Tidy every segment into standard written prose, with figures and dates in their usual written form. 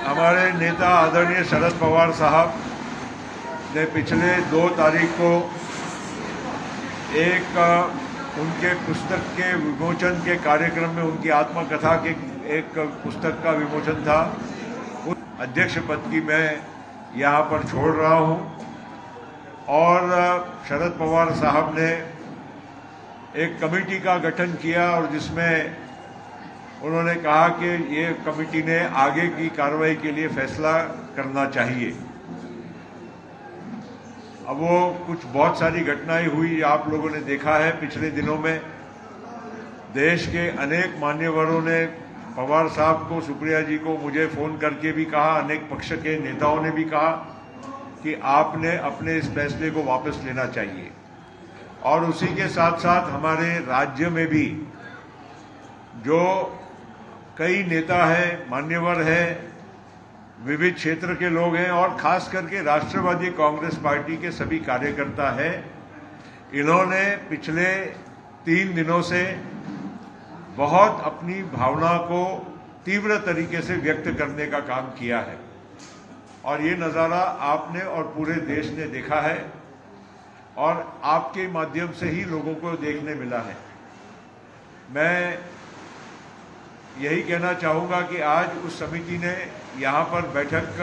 हमारे नेता आदरणीय शरद पवार साहब ने पिछले 2 तारीख को एक उनके पुस्तक के विमोचन के कार्यक्रम में उनकी आत्मकथा के एक पुस्तक का विमोचन था। उस अध्यक्ष पद की मैं यहाँ पर छोड़ रहा हूँ और शरद पवार साहब ने एक कमेटी का गठन किया और जिसमें उन्होंने कहा कि ये कमेटी ने आगे की कार्रवाई के लिए फैसला करना चाहिए। अब वो कुछ बहुत सारी घटनाएं हुई, आप लोगों ने देखा है पिछले दिनों में देश के अनेक मान्यवरों ने पवार साहब को, सुप्रिया जी को मुझे फोन करके भी कहा, अनेक पक्ष के नेताओं ने भी कहा कि आपने अपने इस फैसले को वापस लेना चाहिए। और उसी के साथ साथ हमारे राज्य में भी जो कई नेता हैं, मान्यवर हैं, विविध क्षेत्र के लोग हैं और खास करके राष्ट्रवादी कांग्रेस पार्टी के सभी कार्यकर्ता हैं, इन्होंने पिछले 3 दिनों से बहुत अपनी भावना को तीव्र तरीके से व्यक्त करने का काम किया है और ये नज़ारा आपने और पूरे देश ने देखा है और आपके माध्यम से ही लोगों को देखने मिला है। मैं यही कहना चाहूँगा कि आज उस समिति ने यहाँ पर बैठक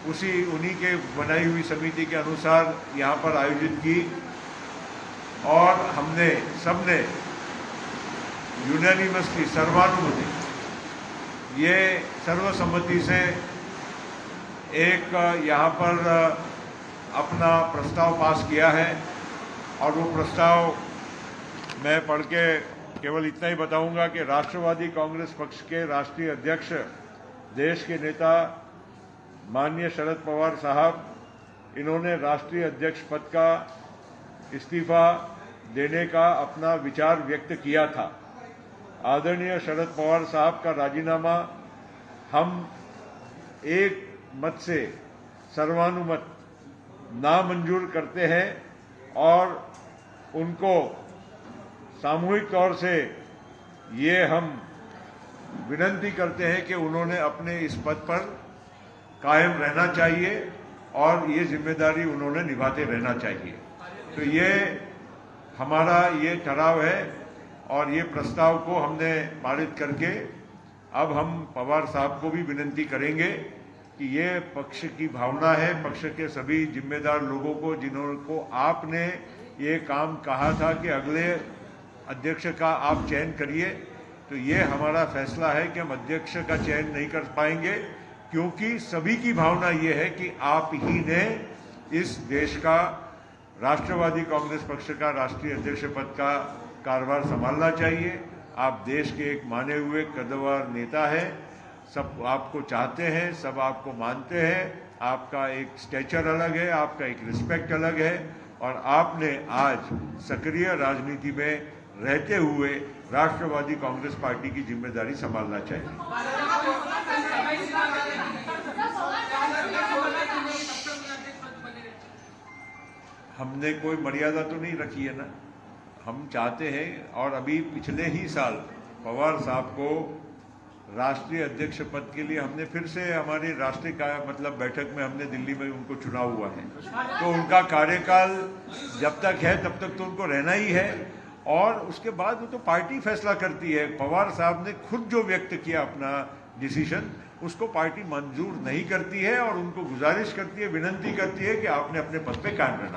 उन्हीं के बनाई हुई समिति के अनुसार यहाँ पर आयोजित की और हमने सबने यूनानिमसली, सर्वानुमति, ये सर्वसम्मति से एक यहाँ पर अपना प्रस्ताव पास किया है और वो प्रस्ताव मैं पढ़ के केवल इतना ही बताऊंगा कि राष्ट्रवादी कांग्रेस पक्ष के राष्ट्रीय अध्यक्ष, देश के नेता माननीय शरद पवार साहब, इन्होंने राष्ट्रीय अध्यक्ष पद का इस्तीफा देने का अपना विचार व्यक्त किया था। आदरणीय शरद पवार साहब का राजीनामा हम एक मत से सर्वानुमत नामंजूर करते हैं और उनको सामूहिक तौर से ये हम विनती करते हैं कि उन्होंने अपने इस पद पर कायम रहना चाहिए और ये जिम्मेदारी उन्होंने निभाते रहना चाहिए। तो ये हमारा ये ठहराव है और ये प्रस्ताव को हमने पारित करके अब हम पवार साहब को भी विनती करेंगे कि ये पक्ष की भावना है, पक्ष के सभी जिम्मेदार लोगों को जिनको आपने ये काम कहा था कि अगले अध्यक्ष का आप चयन करिए, तो ये हमारा फैसला है कि हम अध्यक्ष का चयन नहीं कर पाएंगे क्योंकि सभी की भावना ये है कि आप ही ने इस देश का राष्ट्रवादी कांग्रेस पक्ष का राष्ट्रीय अध्यक्ष पद का कार्यभार संभालना चाहिए। आप देश के एक माने हुए कद्दावर नेता हैं, सब आपको चाहते हैं, सब आपको मानते हैं, आपका एक स्टेचर अलग है, आपका एक रिस्पेक्ट अलग है और आपने आज सक्रिय राजनीति में रहते हुए राष्ट्रवादी कांग्रेस पार्टी की जिम्मेदारी संभालना चाहिए। हमने कोई मर्यादा तो नहीं रखी है ना, हम चाहते हैं और अभी पिछले ही साल पवार साहब को राष्ट्रीय अध्यक्ष पद के लिए हमने फिर से हमारी राष्ट्रीय बैठक में हमने दिल्ली में उनको चुना हुआ है, तो उनका कार्यकाल जब तक है तब तक तो उनको रहना ही है और उसके बाद वो तो पार्टी फैसला करती है। पवार साहब ने खुद जो व्यक्त किया अपना डिसीजन, उसको पार्टी मंजूर नहीं करती है और उनको गुजारिश करती है, विनती करती है कि आपने अपने पद पे कायम रहना।